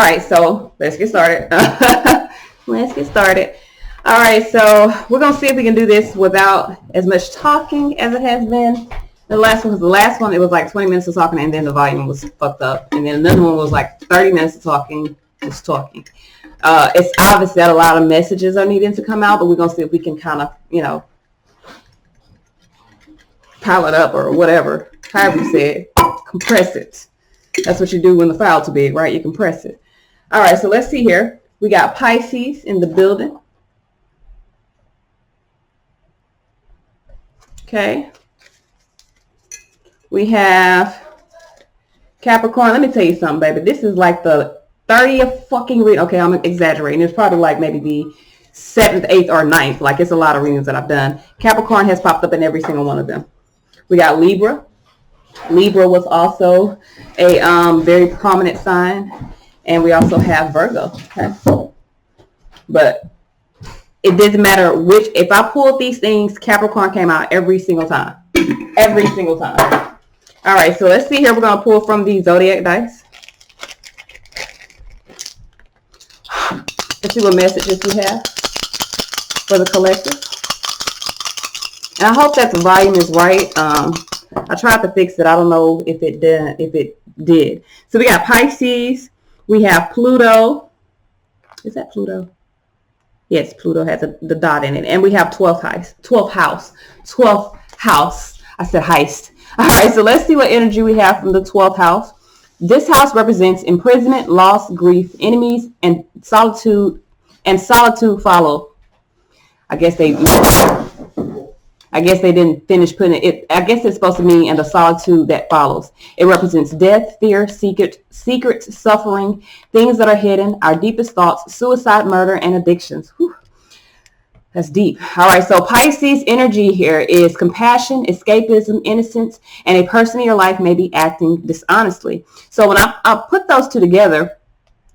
right, so let's get started. Let's get started. All right, so we're going to see if we can do this without as much talking as it has been. The last one, it was like 20 minutes of talking, and then the volume was fucked up. And then another one was like 30 minutes of talking, just talking. It's obvious that a lot of messages are needing to come out, but we're going to see if we can kind of, pile it up or whatever. However you say it, compress it. That's what you do when the file too big, right? You compress it. All right, so let's see here. We got Pisces in the building. Okay. We have Capricorn. Let me tell you something, baby. This is like the 30th fucking reading. Okay, I'm exaggerating. It's probably like maybe the 7th, 8th, or 9th. Like, it's a lot of readings that I've done. Capricorn has popped up in every single one of them. We got Libra. Libra was also a very prominent sign. And we also have Virgo. Okay. But it doesn't matter which. If I pulled these things, Capricorn came out every single time. Every single time. All right, so let's see here. We're going to pull from the Zodiac dice. Let's see what messages we have for the collective. And I hope that the volume is right. I tried to fix it. I don't know if it did. So we got Pisces. We have Pluto. Is that Pluto? Yes, Pluto has the dot in it. And we have 12th house. 12th house. I said heist. All right, so let's see what energy we have from the 12th house. This house represents imprisonment, loss, grief, enemies, and solitude. And solitude follow. I guess they didn't finish putting it. I guess it's supposed to mean and the solitude that follows. It represents death, fear, secret suffering, things that are hidden, our deepest thoughts, suicide, murder, and addictions. Whew. That's deep. All right, so Pisces energy here is compassion, escapism, innocence, and a person in your life may be acting dishonestly. So when I put those two together,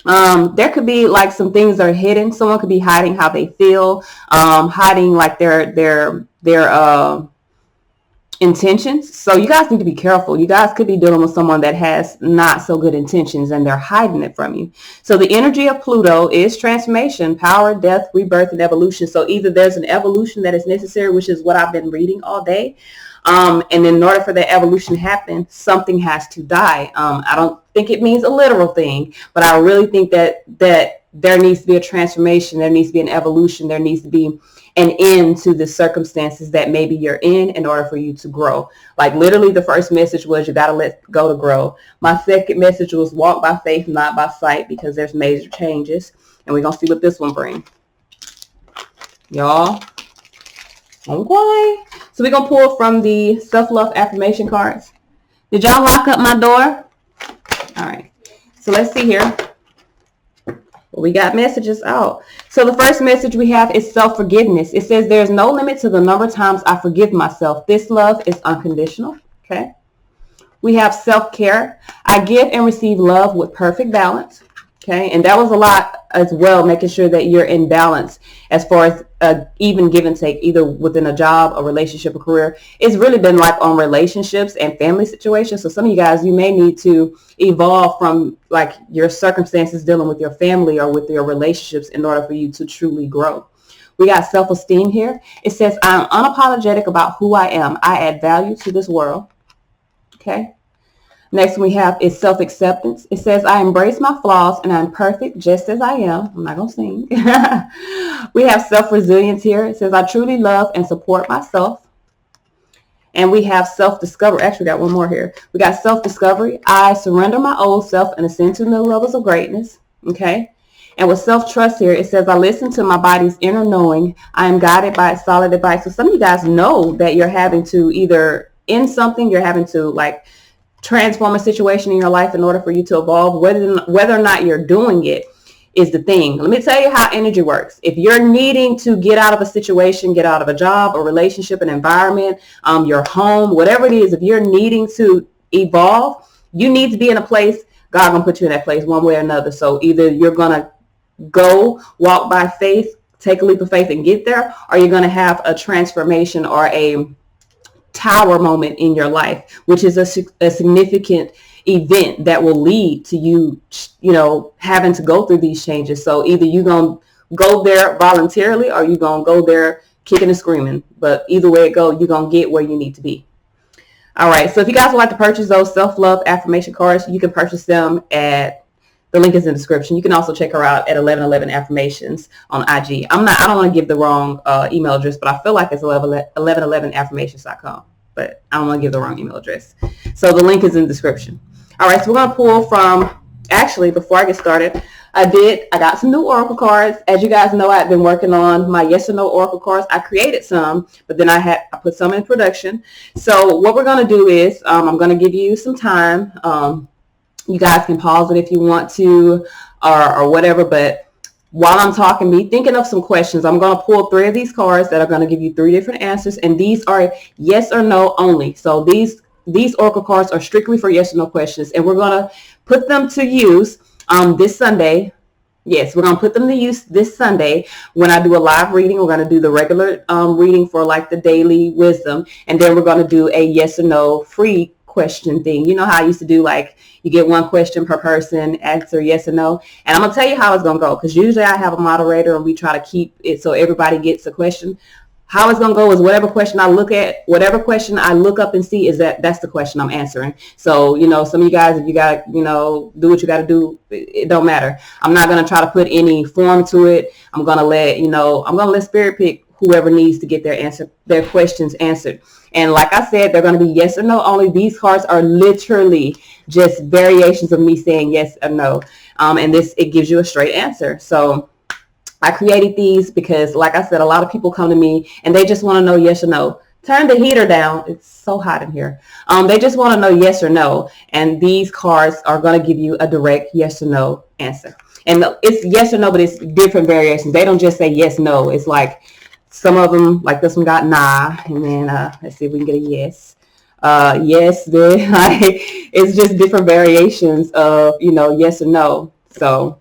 there could be like some things that are hidden. Someone could be hiding how they feel, hiding like their intentions. So you guys need to be careful. You guys could be dealing with someone that has not so good intentions and they're hiding it from you. So the energy of Pluto is transformation, power, death, rebirth, and evolution. So either there's an evolution that is necessary, which is what I've been reading all day. And in order for that evolution to happen, something has to die. I don't think it means a literal thing, but I really think that there needs to be a transformation. There needs to be an evolution. There needs to be an end to the circumstances that maybe you're in order for you to grow. Like literally the first message was you got to let go to grow. My second message was walk by faith, not by sight, because there's major changes. And we're going to see what this one brings. Y'all. Okay. So we're going to pull from the self-love affirmation cards. Did y'all lock up my door? All right. So let's see here. We got messages out. So the first message we have is self-forgiveness. It says there's no limit to the number of times I forgive myself. This love is unconditional. Okay. We have self-care. I give and receive love with perfect balance. Okay. And that was a lot as well, making sure that you're in balance as far as even give and take, either within a job, a relationship, a career. It's really been like on relationships and family situations. So some of you guys, you may need to evolve from like your circumstances dealing with your family or with your relationships in order for you to truly grow. We got self-esteem here. It says, I'm unapologetic about who I am. I add value to this world. Okay. Next we have is self-acceptance. It says, I embrace my flaws and I'm perfect just as I am. I'm not going to sing. We have self-resilience here. It says, I truly love and support myself. And we have self-discovery. Actually, we got one more here. We got self-discovery. I surrender my old self and ascend to new levels of greatness. Okay. And with self-trust here, it says, I listen to my body's inner knowing. I am guided by its solid advice. So some of you guys know that you're having to either in something, you're having to like transform a situation in your life in order for you to evolve. Whether or not you're doing it is the thing. Let me tell you how energy works. If you're needing to get out of a situation, get out of a job, a relationship, an environment, your home, whatever it is, if you're needing to evolve, you need to be in a place. God gonna put you in that place one way or another. So either you're gonna go walk by faith, take a leap of faith and get there, or you're gonna have a transformation or a tower moment in your life, which is a significant event that will lead to you, having to go through these changes. So either you're going to go there voluntarily or you're going to go there kicking and screaming. But either way it goes, you're going to get where you need to be. All right. So if you guys would like to purchase those self-love affirmation cards, you can purchase them at the link is in the description. You can also check her out at 1111 Affirmations on IG. I don't want to give the wrong email address, but I feel like it's 1111affirmations.com. But I don't want to give the wrong email address. So the link is in the description. All right, so we're going to pull from, actually, before I get started, I got some new Oracle cards. As you guys know, I've been working on my yes or no Oracle cards. I created some, but then I put some in production. So what we're going to do is I'm going to give you some time. You guys can pause it if you want to or whatever, but while I'm talking, be thinking of some questions. I'm going to pull 3 of these cards that are going to give you 3 different answers, and these are yes or no only. So these Oracle cards are strictly for yes or no questions, and we're going to put them to use this Sunday. Yes, we're going to put them to use this Sunday when I do a live reading. We're going to do the regular reading for like the daily wisdom, and then we're going to do a yes or no free question thing. You know how I used to do, like, you get 1 question per person, answer yes or no. And I'm going to tell you how it's going to go, because usually I have a moderator and we try to keep it so everybody gets a question. How it's going to go is whatever question I look up and see is that's the question I'm answering. So, some of you guys, if you got, do what you got to do, it don't matter. I'm not going to try to put any form to it. I'm going to let Spirit pick whoever needs to get their questions answered. And like I said, they're going to be yes or no only. These cards are literally just variations of me saying yes or no. And it gives you a straight answer. So I created these because, like I said, a lot of people come to me and they just want to know yes or no. Turn the heater down. It's so hot in here. They just want to know yes or no. And these cards are going to give you a direct yes or no answer. And it's yes or no, but it's different variations. They don't just say yes, no. It's like, some of them, like this one, got nah, and then let's see if we can get a yes. Yes, then it's just different variations of yes or no. So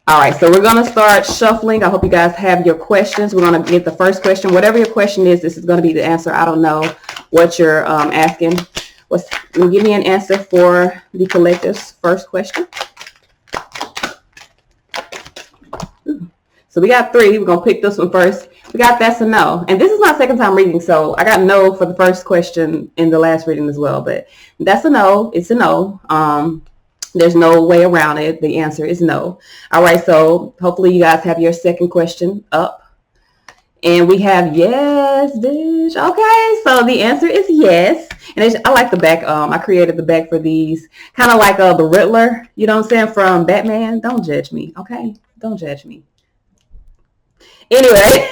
all right. So we're gonna start shuffling. I hope you guys have your questions. We're gonna get the first question. Whatever your question is, this is gonna be the answer. I don't know what you're asking. Give me an answer for the collective's first question. So we got 3. We're going to pick this one first. We got that's a no. And this is my second time reading, so I got no for the first question in the last reading as well. But that's a no. It's a no. There's no way around it. The answer is no. All right, so hopefully you guys have your second question up. And we have yes, bitch. Okay, so the answer is yes. And I like the back. I created the back for these. Kind of like the Riddler, you know what I'm saying, from Batman. Don't judge me, okay? Don't judge me. Anyway,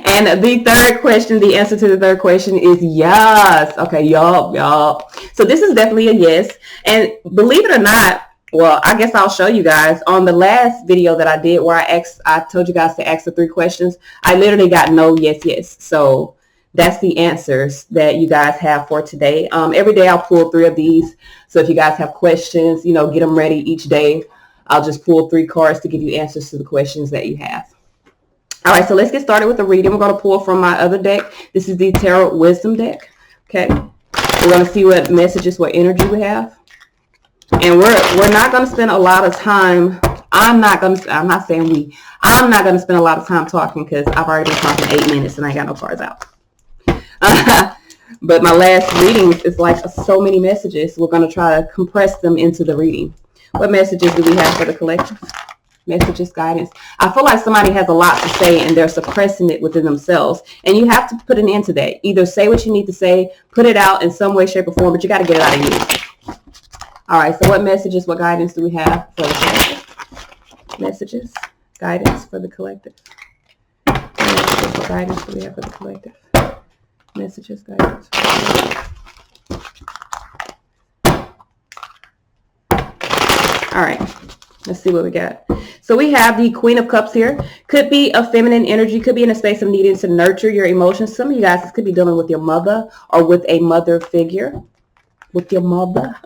and the third question, the answer to the third question is yes. Okay, y'all. So this is definitely a yes. And believe it or not, well, I guess I'll show you guys on the last video that I did where I told you guys to ask the 3 questions. I literally got no, yes. So that's the answers that you guys have for today. Every day I'll pull 3 of these. So if you guys have questions, get them ready each day. I'll just pull 3 cards to give you answers to the questions that you have. All right, so let's get started with the reading. We're going to pull from my other deck. This is the Tarot Wisdom deck. Okay, we're going to see what messages, what energy we have. And we're not going to spend a lot of time. I'm not going to spend a lot of time talking because I've already been talking 8 minutes and I ain't got no cards out. But my last readings is like so many messages. We're going to try to compress them into the reading. What messages do we have for the collective? Messages, guidance. I feel like somebody has a lot to say and they're suppressing it within themselves. And you have to put an end to that. Either say what you need to say, put it out in some way, shape, or form, but you got to get it out of you. All right, so what messages, what guidance do we have for the collective? Messages, guidance for the collective. Messages, what guidance do we have for the collective? Messages, guidance for the collective. All right. Let's see what we got. So we have the Queen of Cups here. Could be a feminine energy. Could be in a space of needing to nurture your emotions. Some of you guys, this could be dealing with your mother or with a mother figure. With your mother.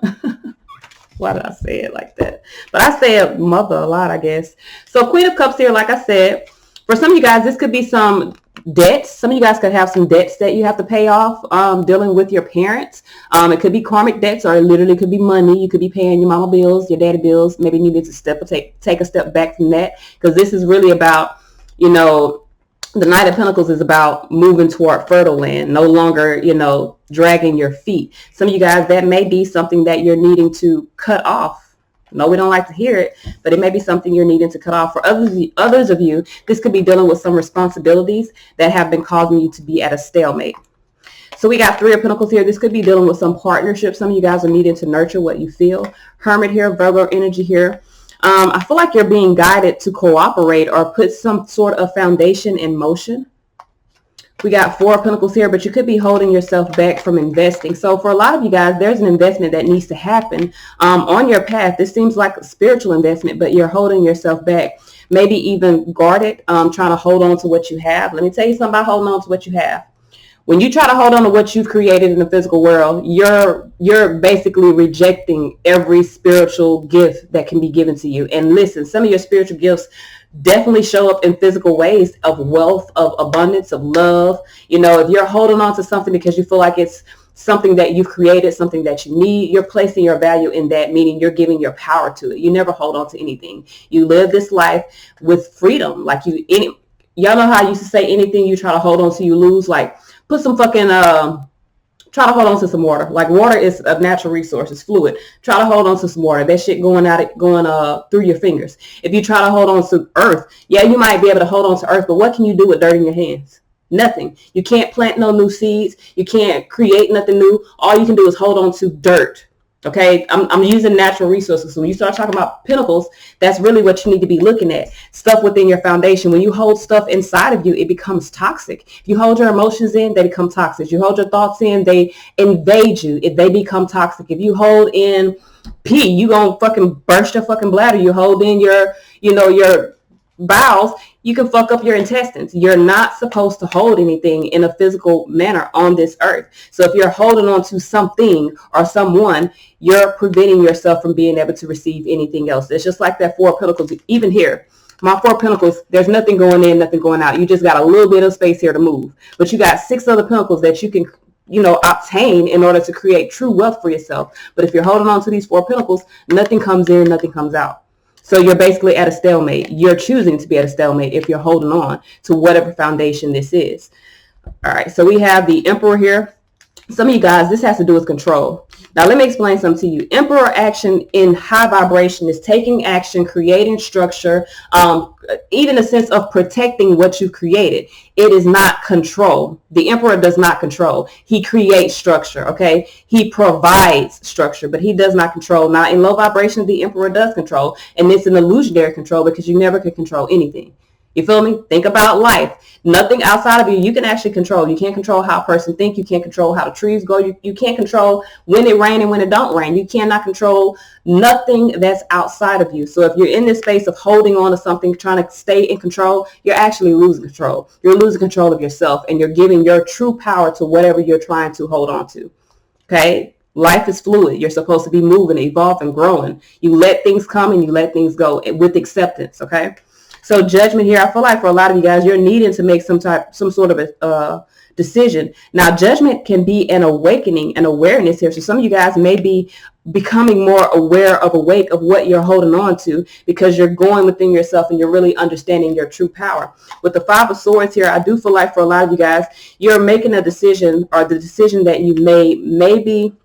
Why did I say it like that? But I say it mother a lot, I guess. So Queen of Cups here, like I said, for some of you guys, this could be some debts. Some of you guys could have some debts that you have to pay off, dealing with your parents. It could be karmic debts, or it literally could be money. You could be paying your mama bills, your daddy bills. Maybe you need to take a step back from that, because this is really about, you know, the Knight of Pentacles is about moving toward fertile land, no longer, you know, dragging your feet. Some of you guys, that may be something that you're needing to cut off. No, we don't like to hear it, but it may be something you're needing to cut off. For others of you, this could be dealing with some responsibilities that have been causing you to be at a stalemate. So we got Three of Pentacles here. This could be dealing with some partnership. Some of you guys are needing to nurture what you feel. Hermit here, Virgo energy here. I feel like you're being guided to cooperate or put some sort of foundation in motion. We got Four of Pentacles here, but you could be holding yourself back from investing. So for a lot of you guys, there's an investment that needs to happen on your path. This seems like a spiritual investment, but you're holding yourself back. Maybe even guarded, trying to hold on to what you have. Let me tell you something about holding on to what you have. When you try to hold on to what you've created in the physical world, you're basically rejecting every spiritual gift that can be given to you. And listen, some of your spiritual gifts definitely show up in physical ways of wealth, of abundance, of love. You know, if you're holding on to something because you feel like it's something that you've created, something that you need, you're placing your value in that, meaning you're giving your power to it. You never hold on to anything. You live this life with freedom. Like y'all know how I used to say, anything you try to hold on to, you lose. Like, put some fucking, try to hold on to some water. Like, water is a natural resource. It's fluid. Try to hold on to some water. That shit going through your fingers. If you try to hold on to earth, yeah, you might be able to hold on to earth, but what can you do with dirt in your hands? Nothing. You can't plant no new seeds. You can't create nothing new. All you can do is hold on to dirt. Okay, I'm using natural resources. So when you start talking about pentacles, that's really what you need to be looking at. Stuff within your foundation. When you hold stuff inside of you, it becomes toxic. If you hold your emotions in, they become toxic. If you hold your thoughts in, they invade you. They become toxic. If you hold in pee, you gonna fucking burst your fucking bladder. You hold in your bowels, you can fuck up your intestines. You're not supposed to hold anything in a physical manner on this earth. So if you're holding on to something or someone, you're preventing yourself from being able to receive anything else. It's just like that Four of Pentacles. Even here, my Four of Pentacles, there's nothing going in, nothing going out. You just got a little bit of space here to move. But you got 6 other Pentacles that you can, obtain in order to create true wealth for yourself. But if you're holding on to these Four of Pentacles, nothing comes in, nothing comes out. So you're basically at a stalemate. You're choosing to be at a stalemate if you're holding on to whatever foundation this is. All right, so we have the Emperor here. Some of you guys, this has to do with control. Now, let me explain something to you. Emperor action in high vibration is taking action, creating structure, even a sense of protecting what you've created. It is not control. The Emperor does not control. He creates structure, okay? He provides structure, but he does not control. Now, in low vibration, the Emperor does control, and it's an illusionary control because you never can control anything. You feel me? Think about life. Nothing outside of you can actually control. You can't control how a person thinks. You can't control how the trees grow. You can't control when it rains and when it don't rain. You cannot control nothing that's outside of you. So if you're in this space of holding on to something, trying to stay in control, you're actually losing control. You're losing control of yourself, and you're giving your true power to whatever you're trying to hold on to. Okay? Life is fluid. You're supposed to be moving, evolving, growing. You let things come and you let things go with acceptance. Okay? So judgment here, I feel like for a lot of you guys, you're needing to make some sort of a decision. Now, judgment can be an awakening, an awareness here. So some of you guys may be becoming more awake of what you're holding on to, because you're going within yourself and you're really understanding your true power. With the Five of Swords here, I do feel like for a lot of you guys, you're making a decision, or the decision that you made may be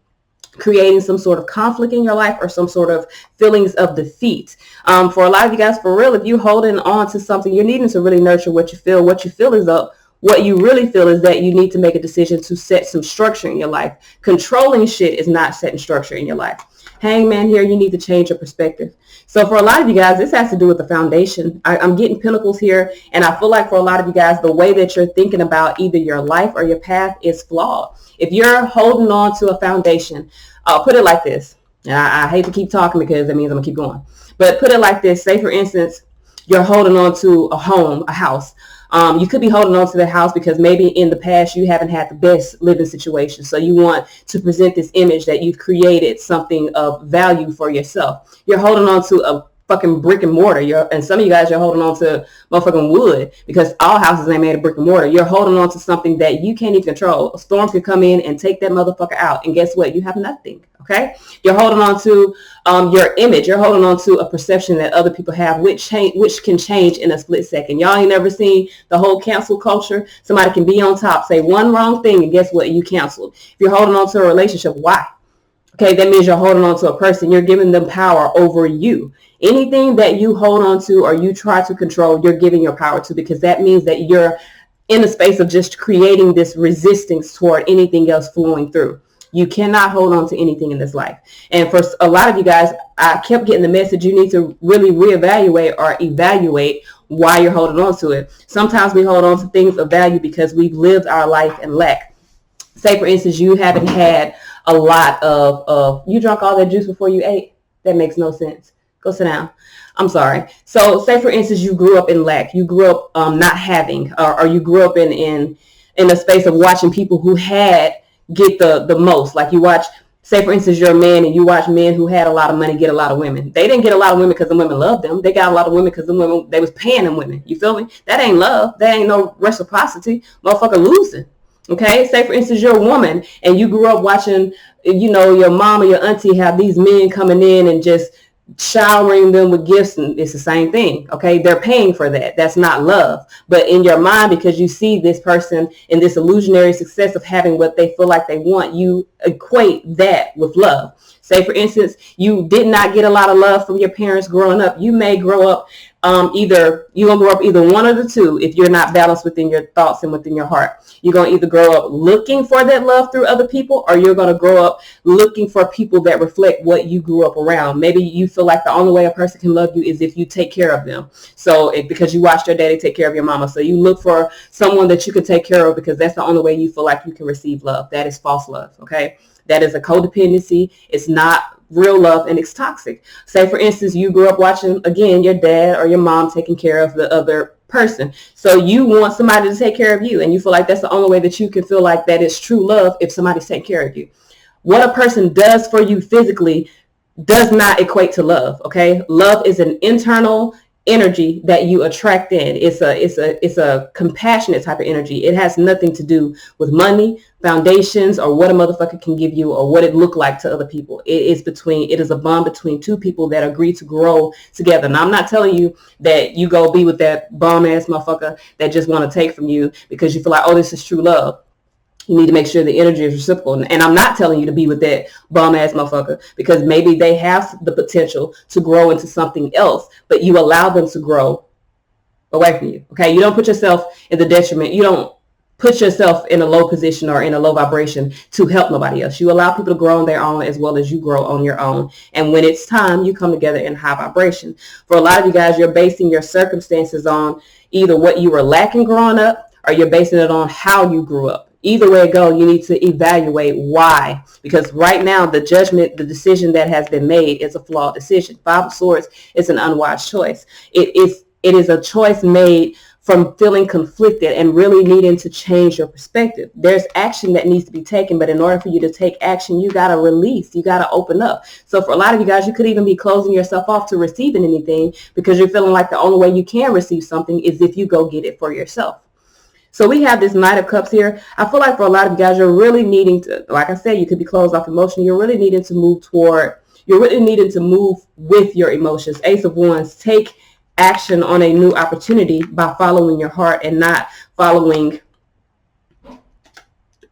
creating some sort of conflict in your life or some sort of feelings of defeat. For a lot of you guys, for real, if you're holding on to something, you're needing to really nurture what you feel. What you feel is up. What you really feel is that you need to make a decision to set some structure in your life. Controlling shit is not setting structure in your life. Hangman here, you need to change your perspective. So for a lot of you guys, this has to do with the foundation. I'm getting Pentacles here, and I feel like for a lot of you guys, the way that you're thinking about either your life or your path is flawed. If you're holding on to a foundation, I'll put it like this. And I hate to keep talking because that means I'm going to keep going. But put it like this. Say, for instance, you're holding on to a home, a house. You could be holding on to the house because maybe in the past you haven't had the best living situation. So you want to present this image that you've created something of value for yourself. You're holding on to fucking brick and mortar. And some of you guys are holding on to motherfucking wood because all houses ain't made of brick and mortar. You're holding on to something that you can't even control. A storm could come in and take that motherfucker out. And guess what? You have nothing. Okay? You're holding on to your image. You're holding on to a perception that other people have, which can change in a split second. Y'all ain't never seen the whole cancel culture. Somebody can be on top, say one wrong thing, and guess what? You canceled. If you're holding on to a relationship, why? Okay, that means you're holding on to a person. You're giving them power over you. Anything that you hold on to or you try to control, you're giving your power to, because that means that you're in a space of just creating this resistance toward anything else flowing through. You cannot hold on to anything in this life. And for a lot of you guys, I kept getting the message you need to really reevaluate or evaluate why you're holding on to it. Sometimes we hold on to things of value because we've lived our life in lack. Say, for instance, you haven't had a lot of you drank all that juice before you ate. That makes no sense. Go sit down. I'm sorry. So say, for instance, you grew up in lack. You grew up not having, or you grew up in a space of watching people who had get the most. Like you watch, say, for instance, you're a man and you watch men who had a lot of money get a lot of women. They didn't get a lot of women because the women loved them. They got a lot of women because the women, they was paying them women. You feel me? That ain't love. That ain't no reciprocity. Motherfucker losing. Okay, say for instance you're a woman and you grew up watching, your mom or your auntie have these men coming in and just showering them with gifts, and it's the same thing. Okay, they're paying for that. That's not love. But in your mind, because you see this person in this illusionary success of having what they feel like they want, you equate that with love. Say for instance, you did not get a lot of love from your parents growing up. You may grow up either one of the two if you're not balanced within your thoughts and within your heart. You're going to either grow up looking for that love through other people, or you're going to grow up looking for people that reflect what you grew up around. Maybe you feel like the only way a person can love you is if you take care of them. So because you watched your daddy take care of your mama. So you look for someone that you can take care of because that's the only way you feel like you can receive love. That is false love. Okay. That is a codependency. It's not real love, and it's toxic. Say, for instance, you grew up watching, again, your dad or your mom taking care of the other person. So you want somebody to take care of you, and you feel like that's the only way that you can feel like that is true love if somebody's taking care of you. What a person does for you physically does not equate to love, okay? Love is an internal energy that you attract in. It's a compassionate type of energy. It has nothing to do with money, foundations, or what a motherfucker can give you or what it look like to other people. It is a bond between two people that agree to grow together. Now, I'm not telling you that you go be with that bum ass motherfucker that just want to take from you because you feel like, oh, this is true love. You need to make sure the energy is reciprocal. And I'm not telling you to be with that bum ass motherfucker because maybe they have the potential to grow into something else, but you allow them to grow away from you. Okay. You don't put yourself in the detriment. You don't put yourself in a low position or in a low vibration to help nobody else. You allow people to grow on their own as well as you grow on your own. And when it's time, you come together in high vibration. For a lot of you guys, you're basing your circumstances on either what you were lacking growing up or you're basing it on how you grew up. Either way it go, you need to evaluate why. Because right now, the judgment, the decision that has been made is a flawed decision. Five of Swords is an unwise choice. It is a choice made from feeling conflicted and really needing to change your perspective. There's action that needs to be taken, but in order for you to take action, you got to release. You got to open up. So for a lot of you guys, you could even be closing yourself off to receiving anything because you're feeling like the only way you can receive something is if you go get it for yourself. So we have this Knight of Cups here. I feel like for a lot of you guys, you're really needing to, like I said, you could be closed off emotionally. You're really needing to move with your emotions. Ace of Wands, take action on a new opportunity by following your heart and not following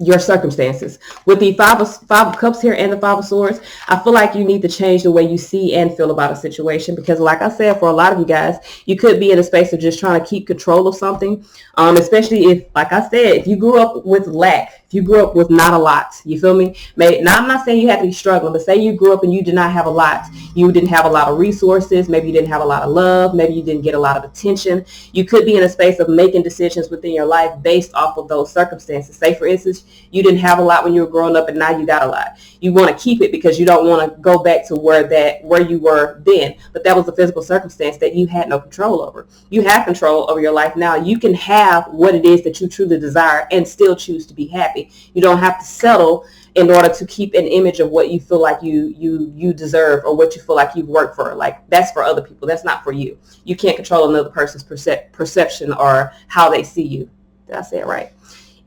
your circumstances. With the five of Cups here and the Five of Swords, I feel like you need to change the way you see and feel about a situation because like I said, for a lot of you guys, you could be in a space of just trying to keep control of something, especially if, like I said, if you grew up with lack, if you grew up with not a lot, you feel me? Now, I'm not saying you have to be struggling, but say you grew up and you did not have a lot. You didn't have a lot of resources. Maybe you didn't have a lot of love. Maybe you didn't get a lot of attention. You could be in a space of making decisions within your life based off of those circumstances. Say, for instance, you didn't have a lot when you were growing up and now you got a lot. You want to keep it because you don't want to go back to where you were then. But that was a physical circumstance that you had no control over. You have control over your life now. You can have what it is that you truly desire and still choose to be happy. happy. You don't have to settle in order to keep an image of what you feel like you deserve, or what you feel like you've worked for. Like, that's for other people. That's not for you. You can't control another person's perception or how they see you. Did I say it right?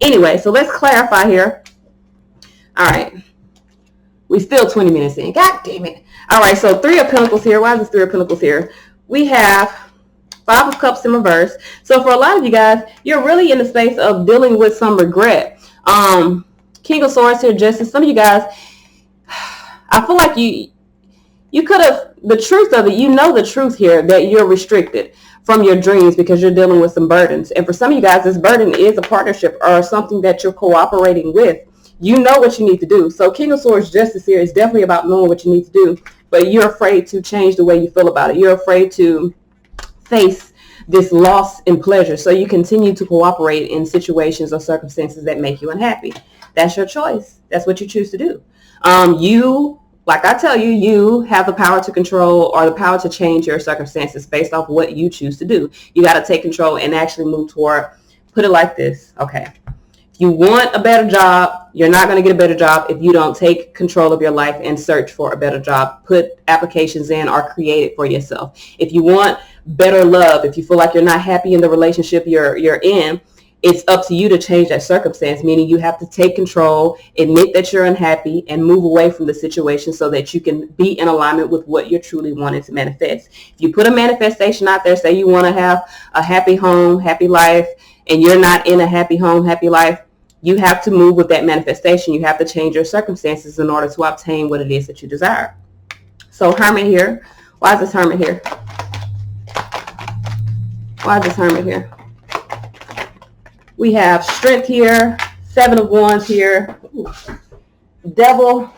Anyway, so let's clarify here. All right. We still 20 minutes in. God damn it. All right, so 3 of Pentacles here. Why is this 3 of Pentacles here? We have 5 of Cups in reverse. So for a lot of you guys, you're really in the space of dealing with some regret. King of Swords here, Justice. Some of you guys, I feel like you could have, the truth of it, you know the truth here, that you're restricted from your dreams because you're dealing with some burdens. And for some of you guys, this burden is a partnership or something that you're cooperating with. You know what you need to do. So King of Swords, Justice here is definitely about knowing what you need to do, but you're afraid to change the way you feel about it. You're afraid to face this loss in pleasure. So you continue to cooperate in situations or circumstances that make you unhappy. That's your choice. That's what you choose to do. You, like I tell you, you have the power to control or the power to change your circumstances based off what you choose to do. You got to take control and actually move toward, put it like this. Okay. If you want a better job, you're not going to get a better job if you don't take control of your life and search for a better job. Put applications in or create it for yourself. If you want better love, if you feel like you're not happy in the relationship you're in, it's up to you to change that circumstance, meaning you have to take control, admit that you're unhappy, and move away from the situation so that you can be in alignment with what you're truly wanting to manifest. If you put a manifestation out there, say you want to have a happy home, happy life, and you're not in a happy home, happy life, you have to move with that manifestation. You have to change your circumstances in order to obtain what it is that you desire. So Hermit here. Why is this Hermit here? Why is this Hermit here? We have Strength here, 7 of Wands here, Devil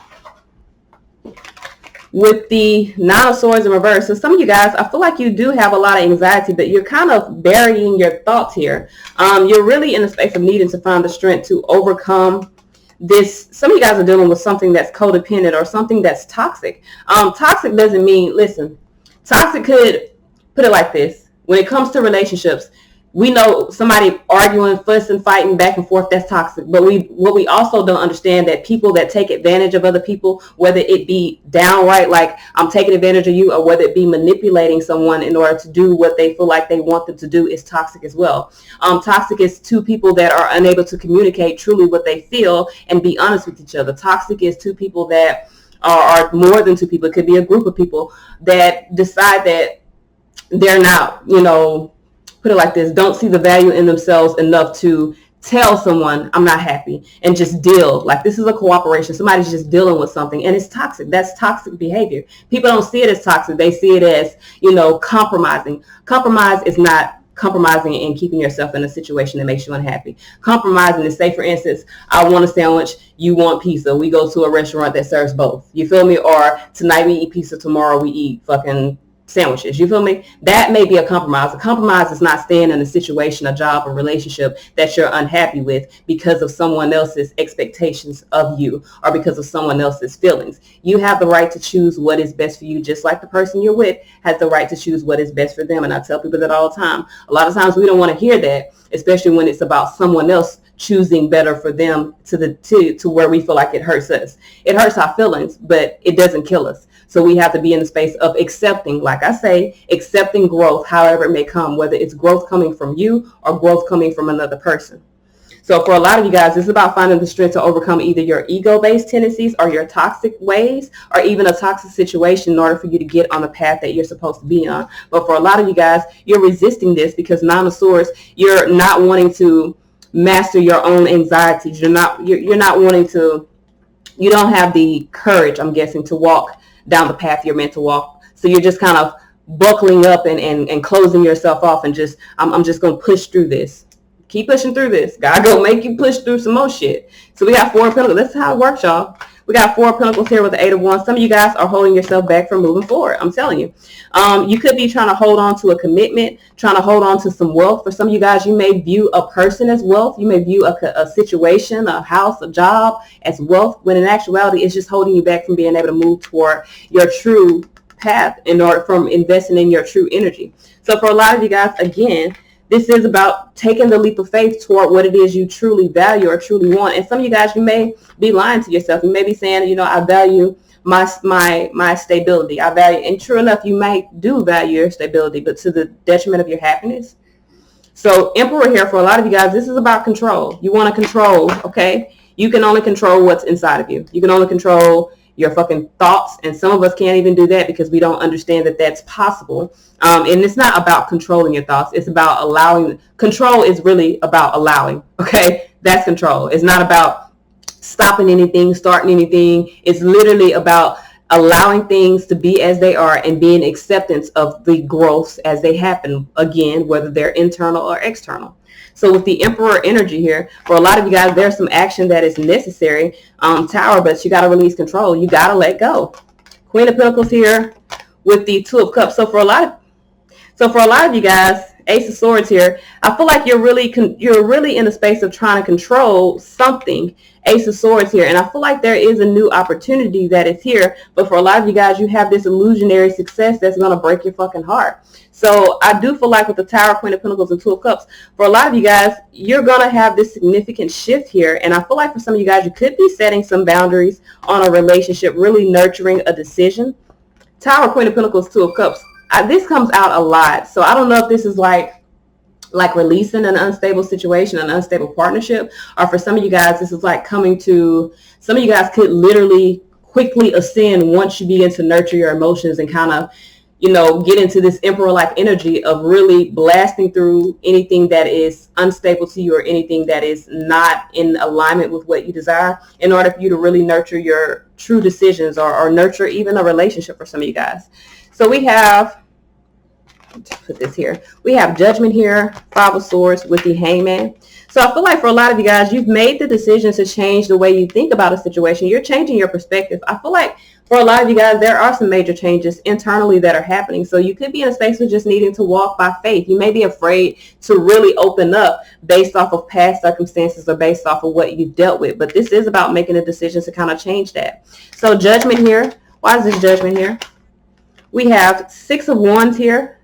with the 9 of Swords in reverse. So some of you guys, I feel like you do have a lot of anxiety, but you're kind of burying your thoughts here. You're really in a space of needing to find the strength to overcome this. Some of you guys are dealing with something that's codependent or something that's toxic. Toxic doesn't mean, listen, toxic could, put it like this. When it comes to relationships, we know somebody arguing, fussing, fighting back and forth, that's toxic. But what we also don't understand, that people that take advantage of other people, whether it be downright like I'm taking advantage of you, or whether it be manipulating someone in order to do what they feel like they want them to do, is toxic as well. Toxic is 2 people that are unable to communicate truly what they feel and be honest with each other. Toxic is 2 people that are more than 2 people. It could be a group of people that decide that they're not, put it like this, don't see the value in themselves enough to tell someone I'm not happy and just deal. Like, this is a cooperation. Somebody's just dealing with something and it's toxic. That's toxic behavior. People don't see it as toxic. They see it as, compromising. Compromise is not compromising and keeping yourself in a situation that makes you unhappy. Compromising is, say for instance, I want a sandwich, you want pizza. We go to a restaurant that serves both. You feel me? Or tonight we eat pizza, tomorrow we eat fucking sandwiches. You feel me? That may be a compromise. A compromise is not staying in a situation, a job, a relationship that you're unhappy with because of someone else's expectations of you or because of someone else's feelings. You have the right to choose what is best for you, just like the person you're with has the right to choose what is best for them. And I tell people that all the time. A lot of times we don't want to hear that, especially when it's about someone else choosing better for them to where we feel like it hurts us. It hurts our feelings, but it doesn't kill us. So we have to be in the space of accepting, like I say, accepting growth, however it may come, whether it's growth coming from you or growth coming from another person. So for a lot of you guys, it's about finding the strength to overcome either your ego-based tendencies or your toxic ways or even a toxic situation in order for you to get on the path that you're supposed to be on. But for a lot of you guys, you're resisting this because 9 of Swords, you're not wanting to master your own anxieties. You're not wanting to, you don't have the courage, I'm guessing, to walk down the path you're meant to walk. So you're just kind of buckling up and closing yourself off and just, I'm just going to push through this. Keep pushing through this. God go make you push through some more shit. So we got 4 of Pentacles. That's how it works, y'all. We got 4 of Pentacles here with the 8 of Wands. Some of you guys are holding yourself back from moving forward. I'm telling you. You could be trying to hold on to a commitment, trying to hold on to some wealth. For some of you guys, you may view a person as wealth. You may view a situation, a house, a job as wealth, when in actuality, it's just holding you back from being able to move toward your true path in order from investing in your true energy. So for a lot of you guys, again, This is about taking the leap of faith toward what it is you truly value or truly want. And some of you guys, you may be lying to yourself. You may be saying, you know, I value my stability. I value, and true enough, you might do value your stability, but to the detriment of your happiness. So Emperor here, for a lot of you guys, this is about control. You want to control, okay? You can only control what's inside of you. You can only control your fucking thoughts, and some of us can't even do that because we don't understand that that's possible. And it's not about controlling your thoughts. It's about allowing. Control is really about allowing, okay? That's control. It's not about stopping anything, starting anything. It's literally about allowing things to be as they are and being acceptance of the growths as they happen, again, whether they're internal or external. So with the Emperor energy here, for a lot of you guys, there's some action that is necessary, Tower, but you got to release control. You got to let go. Queen of Pentacles here with the Two of Cups. So for a lot of you guys, Ace of Swords here, I feel like you're really in the space of trying to control something. Ace of Swords here, and I feel like there is a new opportunity that is here, but for a lot of you guys, you have this illusionary success that's going to break your fucking heart. So I do feel like with the Tower, Queen of Pentacles, and Two of Cups, for a lot of you guys, you're going to have this significant shift here, and I feel like for some of you guys, you could be setting some boundaries on a relationship, really nurturing a decision. Tower, Queen of Pentacles, Two of Cups. This comes out a lot, so I don't know if this is like releasing an unstable situation, an unstable partnership, or for some of you guys, this is like coming to, some of you guys could literally quickly ascend once you begin to nurture your emotions and kind of, you know, get into this Emperor-like energy of really blasting through anything that is unstable to you or anything that is not in alignment with what you desire in order for you to really nurture your true decisions or nurture even a relationship for some of you guys. So we have, let's put this here. We have Judgment here, Five of Swords with the Hangman. So I feel like for a lot of you guys, you've made the decision to change the way you think about a situation. You're changing your perspective. I feel like for a lot of you guys, there are some major changes internally that are happening. So you could be in a space of just needing to walk by faith. You may be afraid to really open up based off of past circumstances or based off of what you've dealt with. But this is about making a decision to kind of change that. So Judgment here. Why is this Judgment here? We have Six of Wands here.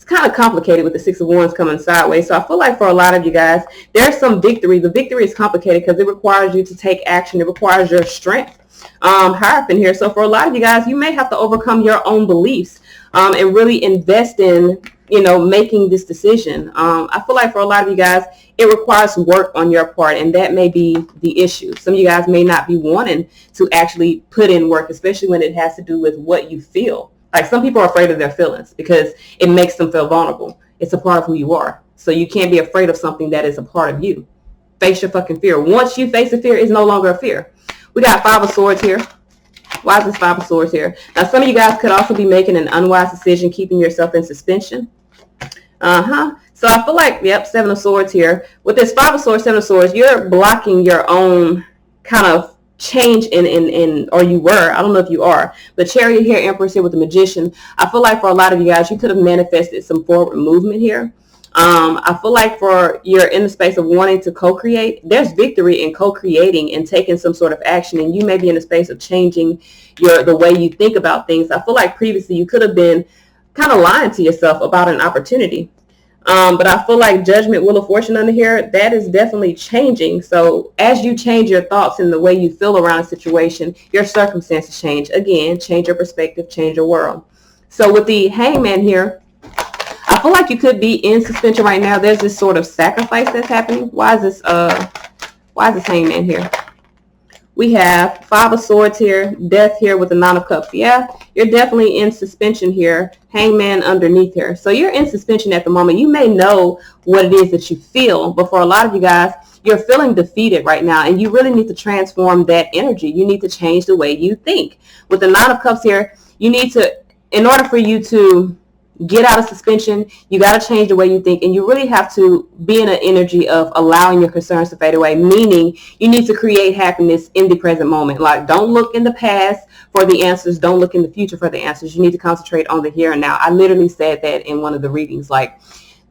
Kind of complicated with the Six of Wands coming sideways. So I feel like for a lot of you guys, there's some victory. The victory is complicated because it requires you to take action. It requires your strength higher up in here. So for a lot of you guys, you may have to overcome your own beliefs and really invest in, you know, making this decision. I feel like for a lot of you guys, it requires work on your part, and that may be the issue. Some of you guys may not be wanting to actually put in work, especially when it has to do with what you feel. Like some people are afraid of their feelings because it makes them feel vulnerable. It's a part of who you are. So you can't be afraid of something that is a part of you. Face your fucking fear. Once you face a fear, it's no longer a fear. We got Five of Swords here. Why is this Five of Swords here? Now, some of you guys could also be making an unwise decision, keeping yourself in suspension. So I feel like, yep, Seven of Swords here. With this Five of Swords, Seven of Swords, you're blocking your own kind of change or you were, I don't know if you are, but Chariot here, Empress here with the Magician. I feel like for a lot of you guys, you could have manifested some forward movement here. I feel like you're in the space of wanting to co-create. There's victory in co-creating and taking some sort of action, and you may be in the space of changing the way you think about things. I feel like previously you could have been kind of lying to yourself about an opportunity. But I feel like Judgment, Wheel of Fortune under here, that is definitely changing. So as you change your thoughts and the way you feel around a situation, your circumstances change. Again, change your perspective, change your world. So with the Hangman here, I feel like you could be in suspension right now. There's this sort of sacrifice that's happening. Why is this Hangman here? We have Five of Swords here, Death here with the Nine of Cups. Yeah, you're definitely in suspension here. Hangman underneath here. So you're in suspension at the moment. You may know what it is that you feel, but for a lot of you guys, you're feeling defeated right now, and you really need to transform that energy. You need to change the way you think. With the Nine of Cups here, you need to, in order for you to get out of suspension, you got to change the way you think, and you really have to be in an energy of allowing your concerns to fade away, meaning you need to create happiness in the present moment. Like, don't look in the past for the answers, don't look in the future for the answers. You need to concentrate on the here and now. I literally said that in one of the readings. Like,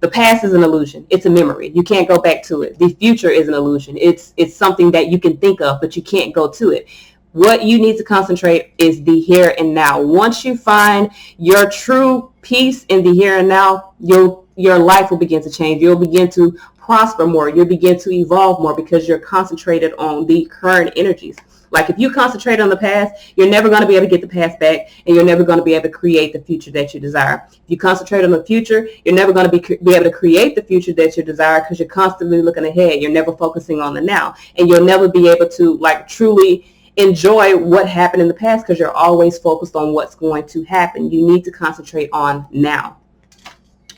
the past is an illusion. It's a memory. You can't go back to it. The future is an illusion. It's something that you can think of, but you can't go to it. What you need to concentrate is the here and now. Once you find your true peace in the here and now, you'll your life will begin to change. You'll begin to prosper more. You'll begin to evolve more because you're concentrated on the current energies. Like if you concentrate on the past, you're never going to be able to get the past back, and you're never going to be able to create the future that you desire. If you concentrate on the future, you're never going to be able to create the future that you desire because you're constantly looking ahead. You're never focusing on the now, and you'll never be able to like truly enjoy what happened in the past because you're always focused on what's going to happen. You need to concentrate on now.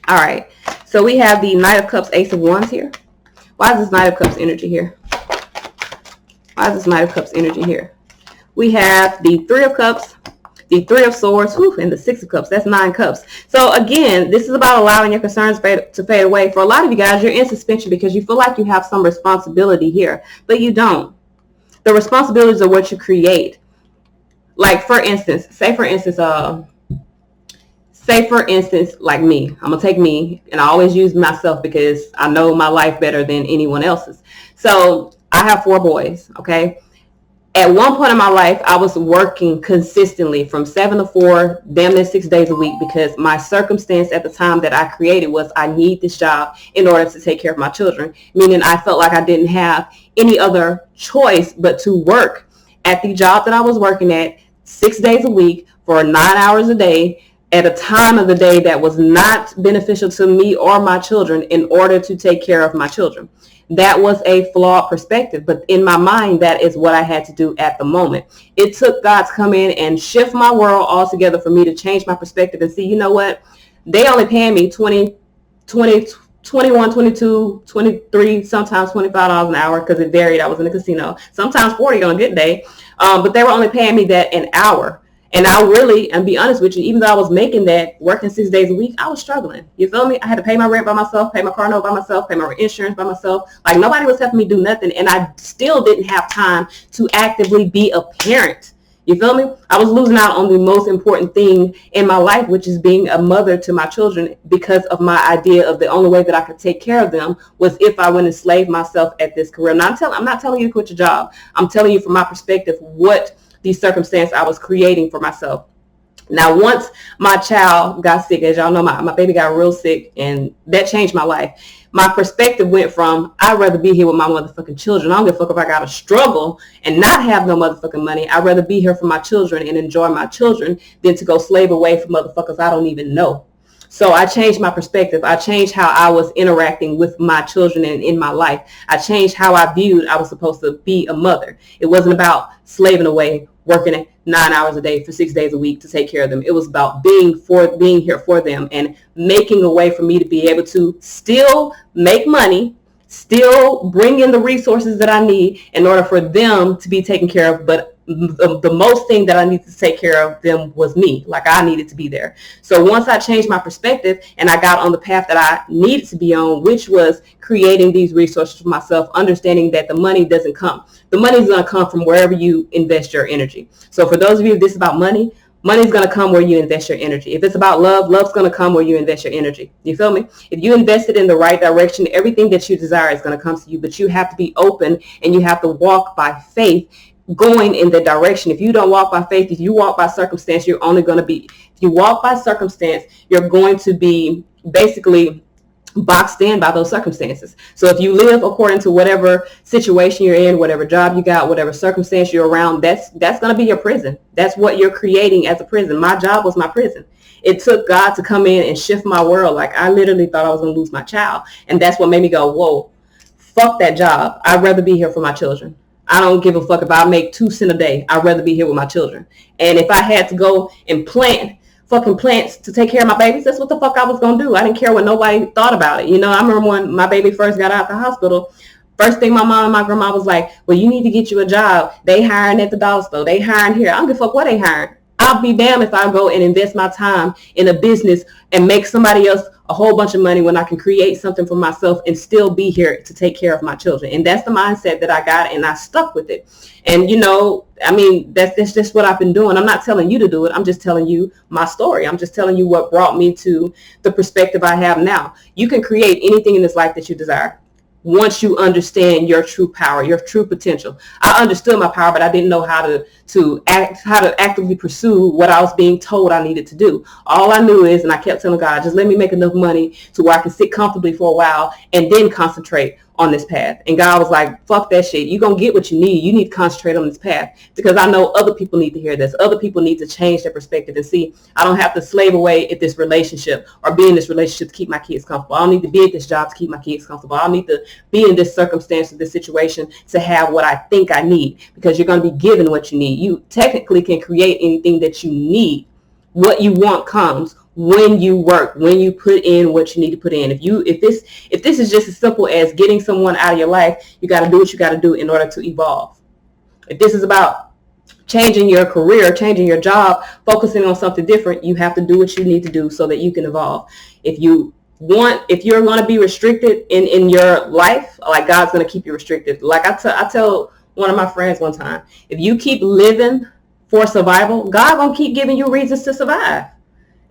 All right. So we have the Knight of Cups, Ace of Wands here. Why is this Knight of Cups energy here? Why is this Knight of Cups energy here? We have the Three of Cups, the Three of Swords, and the Six of Cups. That's 9 cups. So again, this is about allowing your concerns to fade away. For a lot of you guys, you're in suspension because you feel like you have some responsibility here, but you don't. The responsibilities are what you create. Like for instance, say for instance, like me. I'm going to take me, and I always use myself because I know my life better than anyone else's. So I have 4 boys, okay? At one point in my life, I was working consistently from 7 to 4, damn near 6 days a week because my circumstance at the time that I created was I need this job in order to take care of my children, meaning I felt like I didn't have any other choice but to work at the job that I was working at 6 days a week for 9 hours a day at a time of the day that was not beneficial to me or my children in order to take care of my children. That was a flawed perspective, but in my mind, that is what I had to do at the moment. It took God to come in and shift my world altogether for me to change my perspective and see, you know what? They only paying me 21, 22, 23, sometimes $25 an hour because it varied. I was in the casino. Sometimes 40 on a good day, but they were only paying me that an hour. And I really, and be honest with you, even though I was making that, working 6 days a week, I was struggling. You feel me? I had to pay my rent by myself, pay my car note by myself, pay my insurance by myself. Like nobody was helping me do nothing. And I still didn't have time to actively be a parent. You feel me? I was losing out on the most important thing in my life, which is being a mother to my children because of my idea of the only way that I could take care of them was if I went and slaved myself at this career. Now, I'm not telling you to quit your job. I'm telling you from my perspective what the circumstance I was creating for myself. Now, once my child got sick, as y'all know, my baby got real sick, and that changed my life. My perspective went from, I'd rather be here with my motherfucking children. I don't give a fuck if I got to struggle and not have no motherfucking money. I'd rather be here for my children and enjoy my children than to go slave away for motherfuckers I don't even know. So I changed my perspective. I changed how I was interacting with my children and in my life. I changed how I viewed I was supposed to be a mother. It wasn't about slaving away, working 9 hours a day for 6 days a week to take care of them. It was about being here for them and making a way for me to be able to still make money, still bring in the resources that I need in order for them to be taken care of. But the most thing that I needed to take care of them was me. Like I needed to be there. So once I changed my perspective and I got on the path that I needed to be on, which was creating these resources for myself, understanding that the money doesn't come. The money is going to come from wherever you invest your energy. So for those of you, if this is about money, money's going to come where you invest your energy. If it's about love, love's going to come where you invest your energy. You feel me? If you invest it in the right direction, everything that you desire is going to come to you, but you have to be open and you have to walk by faith going in the direction. If you don't walk by faith, if you walk by circumstance, you're only going to be, if you walk by circumstance, you're going to be basically boxed in by those circumstances. So if you live according to whatever situation you're in, whatever job you got, whatever circumstance you're around, that's going to be your prison. That's what you're creating as a prison. My job was my prison. It took God to come in and shift my world. Like I literally thought I was going to lose my child. And that's what made me go, whoa, fuck that job. I'd rather be here for my children. I don't give a fuck if I make 2 cents a day. I'd rather be here with my children. And if I had to go and plant fucking plants to take care of my babies, that's what the fuck I was going to do. I didn't care what nobody thought about it. You know, I remember when my baby first got out the hospital, first thing my mom and my grandma was like, well, you need to get you a job. They hiring at the dollar store. They hiring here. I don't give a fuck what they hiring. I'll be damned if I go and invest my time in a business and make somebody else a whole bunch of money when I can create something for myself and still be here to take care of my children. And that's the mindset that I got, and I stuck with it. And, you know, I mean, that's just what I've been doing. I'm not telling you to do it. I'm just telling you my story. I'm just telling you what brought me to the perspective I have now. You can create anything in this life that you desire. once you understand your true power, your true potential. I understood my power, but I didn't know how to actively pursue what I was being told I needed to do. All I knew is, and I kept telling God, just let me make enough money to where I can sit comfortably for a while and then concentrate on this path. And God was like, fuck that shit. You're going to get what you need. You need to concentrate on this path, because I know other people need to hear this. Other people need to change their perspective and see, I don't have to slave away at this relationship or be in this relationship to keep my kids comfortable. I don't need to be at this job to keep my kids comfortable. I don't need to be in this circumstance or this situation to have what I think I need, because you're going to be given what you need. You technically can create anything that you need. What you want comes when you work, when you put in what you need to put in. If this is just as simple as getting someone out of your life, you got to do what you got to do in order to evolve. If this is about changing your career, changing your job, focusing on something different, you have to do what you need to do so that you can evolve. If you're going to be restricted in your life, like, God's going to keep you restricted. Like I tell one of my friends one time, if you keep living for survival, God going to keep giving you reasons to survive.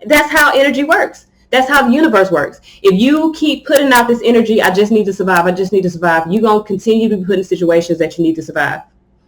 That's how energy works. That's how the universe works. If you keep putting out this energy, I just need to survive, I just need to survive, you're going to continue to be put in situations that you need to survive.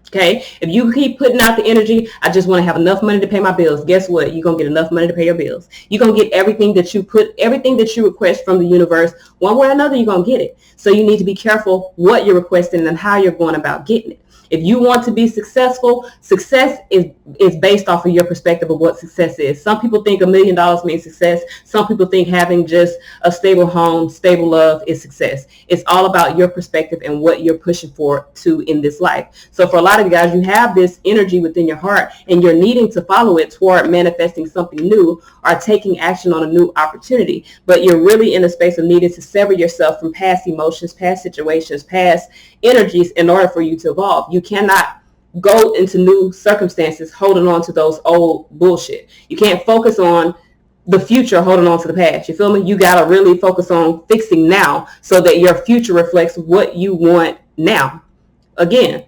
Okay? If you keep putting out the energy, I just want to have enough money to pay my bills, guess what? You're going to get enough money to pay your bills. You're going to get everything that you request from the universe. One way or another, you're going to get it. So you need to be careful what you're requesting and how you're going about getting it. If you want to be successful, success is based off of your perspective of what success is. Some people think $1 million means success. Some people think having just a stable home, stable love is success. It's all about your perspective and what you're pushing for to in this life. So for a lot of you guys, you have this energy within your heart and you're needing to follow it toward manifesting something new or taking action on a new opportunity. But you're really in a space of needing to sever yourself from past emotions, past situations, past energies in order for you to evolve. You cannot go into new circumstances holding on to those old bullshit. You can't focus on the future holding on to the past. You feel me? You got to really focus on fixing now so that your future reflects what you want now. Again,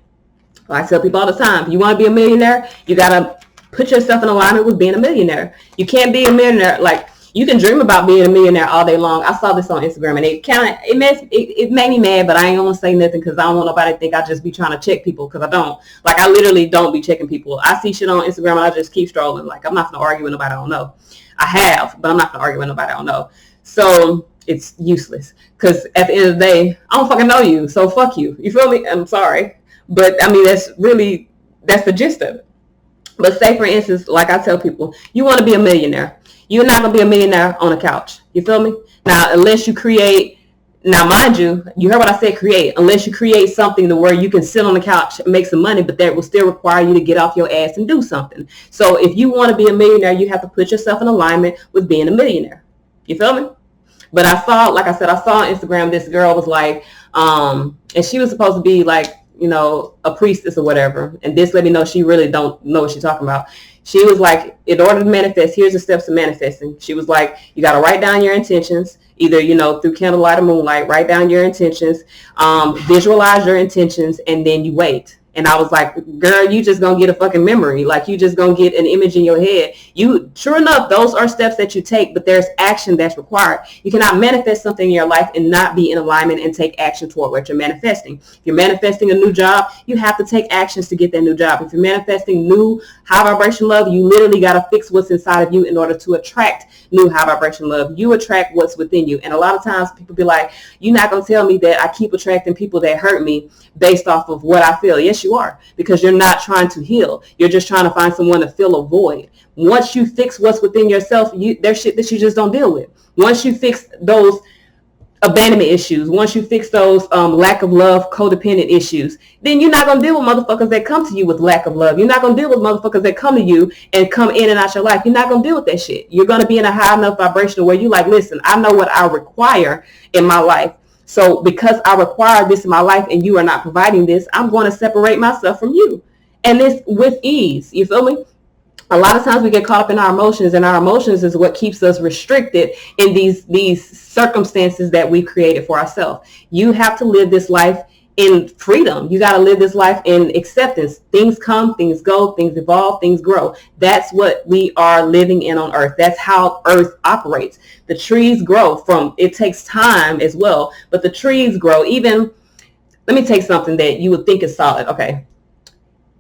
I tell people all the time, if you want to be a millionaire, you got to put yourself in alignment with being a millionaire. You can't be a millionaire. Like, you can dream about being a millionaire all day long. I saw this on Instagram and it made me mad, but I ain't gonna say nothing because I don't want nobody to think I just be trying to check people, because I don't. Like, I literally don't be checking people. I see shit on Instagram and I just keep strolling. Like, I'm not gonna argue with nobody I don't know. I have, but I'm not gonna argue with nobody I don't know. So it's useless, because at the end of the day, I don't fucking know you, so fuck you. You feel me? I'm sorry, but I mean, that's the gist of it. But say, for instance, like I tell people, you want to be a millionaire. You're not going to be a millionaire on a couch. You feel me? Now, unless you create, now mind you, you heard what I said, create. Unless you create something to where you can sit on the couch and make some money, but that will still require you to get off your ass and do something. So if you want to be a millionaire, you have to put yourself in alignment with being a millionaire. You feel me? But I saw, like I said, I saw on Instagram, this girl was like, and she was supposed to be like, you know, a priestess or whatever. And this let me know she really don't know what she's talking about. She was like, in order to manifest, here's the steps to manifesting. She was like, you got to write down your intentions, either, you know, through candlelight or moonlight. Write down your intentions, visualize your intentions, and then you wait. And I was like, girl, you just gonna get a fucking memory. Like, you just gonna get an image in your head. Sure enough, those are steps that you take, but there's action that's required. You cannot manifest something in your life and not be in alignment and take action toward what you're manifesting. If you're manifesting a new job, you have to take actions to get that new job. If you're manifesting new high vibration love, you literally got to fix what's inside of you in order to attract new high vibration love. You attract what's within you. And a lot of times people be like, you're not gonna tell me that I keep attracting people that hurt me based off of what I feel. Yes, you are, because you're not trying to heal. You're just trying to find someone to fill a void. Once you fix what's within yourself, there's shit that you just don't deal with. Once you fix those abandonment issues, once you fix those lack of love, codependent issues, then you're not going to deal with motherfuckers that come to you with lack of love. You're not going to deal with motherfuckers that come to you and come in and out your life. You're not going to deal with that shit. You're going to be in a high enough vibration where you're like, listen, I know what I require in my life. So because I require this in my life and you are not providing this, I'm going to separate myself from you. And it's with ease. You feel me? A lot of times we get caught up in our emotions, and our emotions is what keeps us restricted in these circumstances that we created for ourselves. You have to live this life in freedom. You got to live this life in acceptance. Things come, things go, things evolve, things grow. That's what we are living in on earth. That's how earth operates. The trees grow from, it takes time as well, but the trees grow. Even, let me take something that you would think is solid. Okay.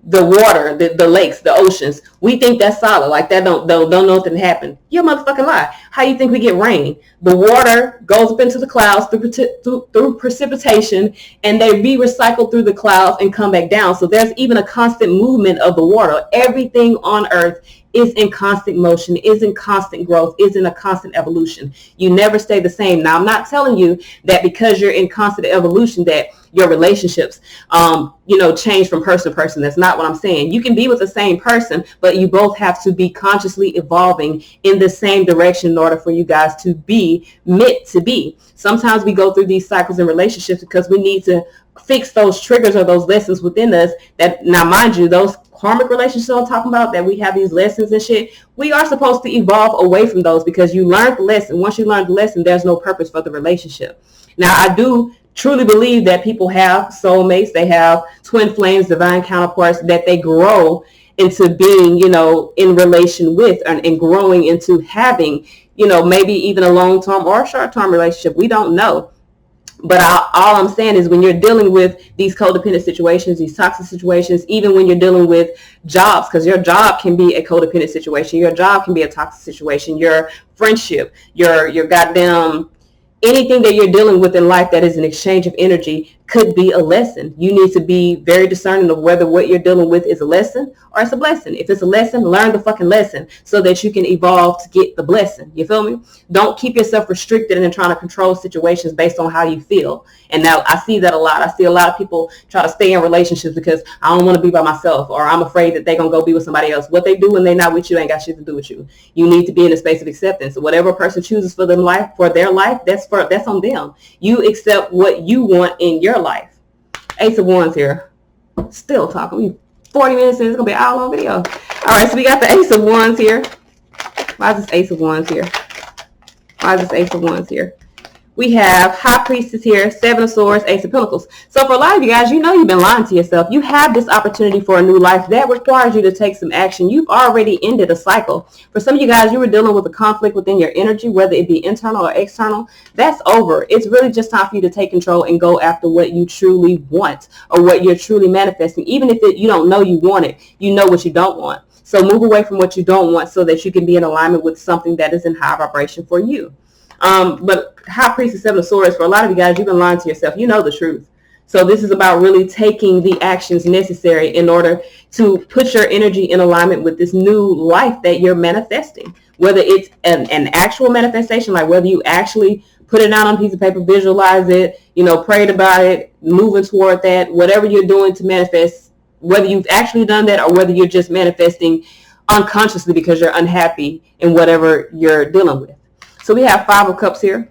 The water, the lakes, the oceans, we think that's solid. Like that don't know nothing happened. You're a motherfucking lie. How you think we get rain? The water goes up into the clouds through precipitation, and they be recycled through the clouds and come back down. So there's even a constant movement of the water. Everything on earth is in constant motion, is in constant growth, is in a constant evolution. You never stay the same. Now, I'm not telling you that because you're in constant evolution that your relationships, change from person to person. That's not what I'm saying. You can be with the same person, but you both have to be consciously evolving in the same direction in order for you guys to be meant to be. Sometimes we go through these cycles in relationships because we need to fix those triggers or those lessons within us that, now mind you, those karmic relationships I'm talking about, that we have these lessons and shit, we are supposed to evolve away from those because you learned the lesson. Once you learn the lesson, there's no purpose for the relationship. Now, I do truly believe that people have soulmates, they have twin flames, divine counterparts that they grow into being, in relation with, and growing into having, maybe even a long-term or a short-term relationship. We don't know. But all I'm saying is when you're dealing with these codependent situations, these toxic situations, even when you're dealing with jobs, because your job can be a codependent situation, your job can be a toxic situation, your friendship, your goddamn anything that you're dealing with in life that is an exchange of energy could be a lesson. You need to be very discerning of whether what you're dealing with is a lesson or it's a blessing. If it's a lesson, learn the fucking lesson so that you can evolve to get the blessing. You feel me? Don't keep yourself restricted and trying to control situations based on how you feel. And now I see that a lot. I see a lot of people try to stay in relationships because I don't want to be by myself, or I'm afraid that they're going to go be with somebody else. What they do when they're not with you ain't got shit to do with you. You need to be in a space of acceptance. Whatever a person chooses for their life, that's on them. You accept what you want in your life. Ace of Wands here. Still talking. We 40 minutes in. It's going to be an hour-long video. All right, so we got the Ace of Wands here. Why is this Ace of Wands here? Why is this Ace of Wands here? We have High Priestess here, Seven of Swords, Ace of Pentacles. So for a lot of you guys, you've been lying to yourself. You have this opportunity for a new life that requires you to take some action. You've already ended a cycle. For some of you guys, you were dealing with a conflict within your energy, whether it be internal or external. That's over. It's really just time for you to take control and go after what you truly want or what you're truly manifesting. Even if you don't know you want it, you know what you don't want. So move away from what you don't want so that you can be in alignment with something that is in high vibration for you. But High Priestess, Seven of Swords, for a lot of you guys, you've been lying to yourself. You know the truth. So this is about really taking the actions necessary in order to put your energy in alignment with this new life that you're manifesting. Whether it's an actual manifestation, like whether you actually put it out on a piece of paper, visualize it, prayed about it, moving toward that, whatever you're doing to manifest, whether you've actually done that or whether you're just manifesting unconsciously because you're unhappy in whatever you're dealing with. So we have Five of Cups here.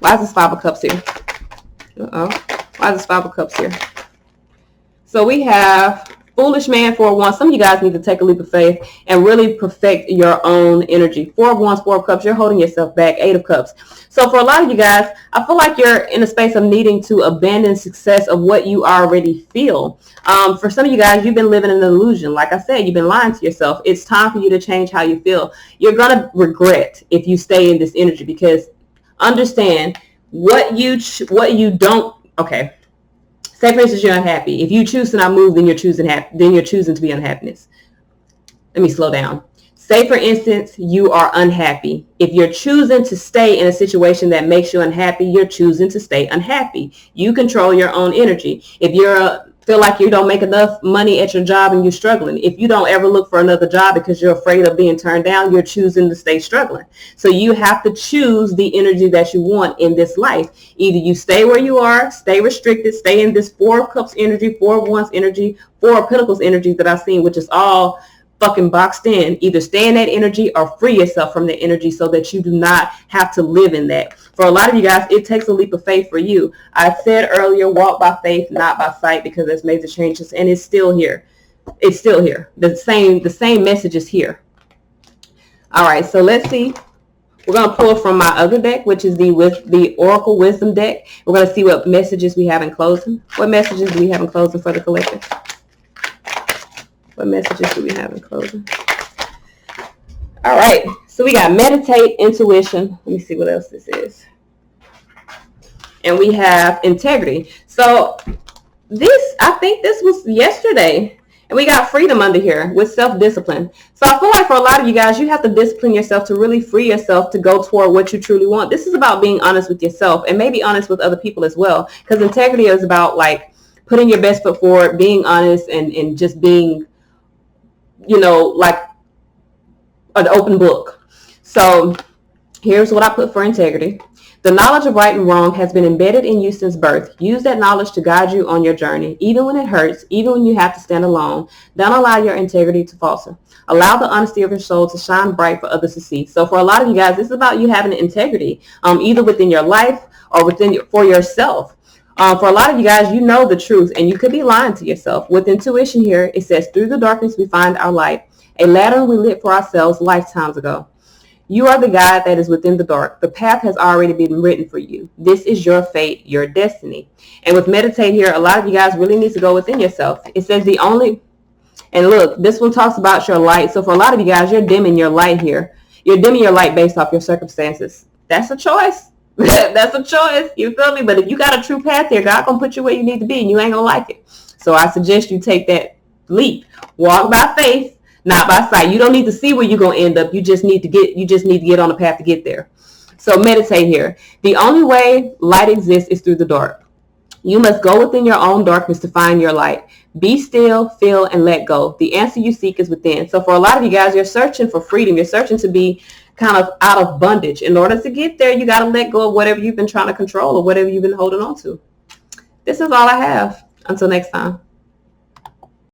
Why is this Five of Cups here? Why is this Five of Cups here? So we have Foolish Man, Four of Wands. Some of you guys need to take a leap of faith and really perfect your own energy. Four of Wands, Four of Cups. You're holding yourself back. Eight of Cups. So for a lot of you guys, I feel like you're in a space of needing to abandon success of what you already feel. For some of you guys, you've been living in an illusion. Like I said, you've been lying to yourself. It's time for you to change how you feel. You're going to regret if you stay in this energy, because understand what you don't. Okay. Say for instance, you're unhappy. If you choose to not move, then you're choosing to be unhappiness. Let me slow down. Say for instance, you are unhappy. If you're choosing to stay in a situation that makes you unhappy, you're choosing to stay unhappy. You control your own energy. If you feel like you don't make enough money at your job and you're struggling, if you don't ever look for another job because you're afraid of being turned down, you're choosing to stay struggling. So you have to choose the energy that you want in this life. Either you stay where you are, stay restricted, stay in this Four of Cups energy, Four of Wands energy, Four of Pentacles energy that I've seen, which is all fucking boxed in. Either stay in that energy or free yourself from the energy so that you do not have to live in that. For a lot of you guys, it takes a leap of faith for you. I said earlier, walk by faith, not by sight, because it's made the changes, and it's still here. It's still here. The same message is here. All right, so let's see We're going to pull from my other deck, which is the Oracle Wisdom deck. We're going to see what messages we have in closing. What messages do we have in closing for the collective? What messages do we have in closing? All right. So we got meditate, intuition. Let me see what else this is. And we have integrity. So this, I think this was yesterday. And we got freedom under here with self-discipline. So I feel like for a lot of you guys, you have to discipline yourself to really free yourself to go toward what you truly want. This is about being honest with yourself and maybe honest with other people as well. Because integrity is about like putting your best foot forward, being honest, and just being, you know, like an open book. So here's what I put for integrity. The knowledge of right and wrong has been embedded in you since birth. Use that knowledge to guide you on your journey, even when it hurts, even when you have to stand alone. Don't allow your integrity to falter. Allow the honesty of your soul to shine bright for others to see. So for a lot of you guys, this is about you having integrity, either within your life or for yourself. For a lot of you guys, you know the truth, and you could be lying to yourself. With intuition here, it says, through the darkness we find our light, a ladder we lit for ourselves lifetimes ago. You are the guide that is within the dark. The path has already been written for you. This is your fate, your destiny. And with meditate here, a lot of you guys really need to go within yourself. It says and look, this one talks about your light. So for a lot of you guys, you're dimming your light here. You're dimming your light based off your circumstances. That's a choice. That's a choice. You feel me? But if you got a true path here, God gonna put you where you need to be, and you ain't gonna like it. So I suggest you take that leap. Walk by faith, not by sight. You don't need to see where you're going to end up. You just need to get on the path to get there. So meditate here. The only way light exists is through the dark. You must go within your own darkness to find your light. Be still, feel, and let go. The answer you seek is within. So for a lot of you guys, you're searching for freedom. You're searching to be kind of out of bondage. In order to get there, you got to let go of whatever you've been trying to control or whatever you've been holding on to. This is all I have. Until next time.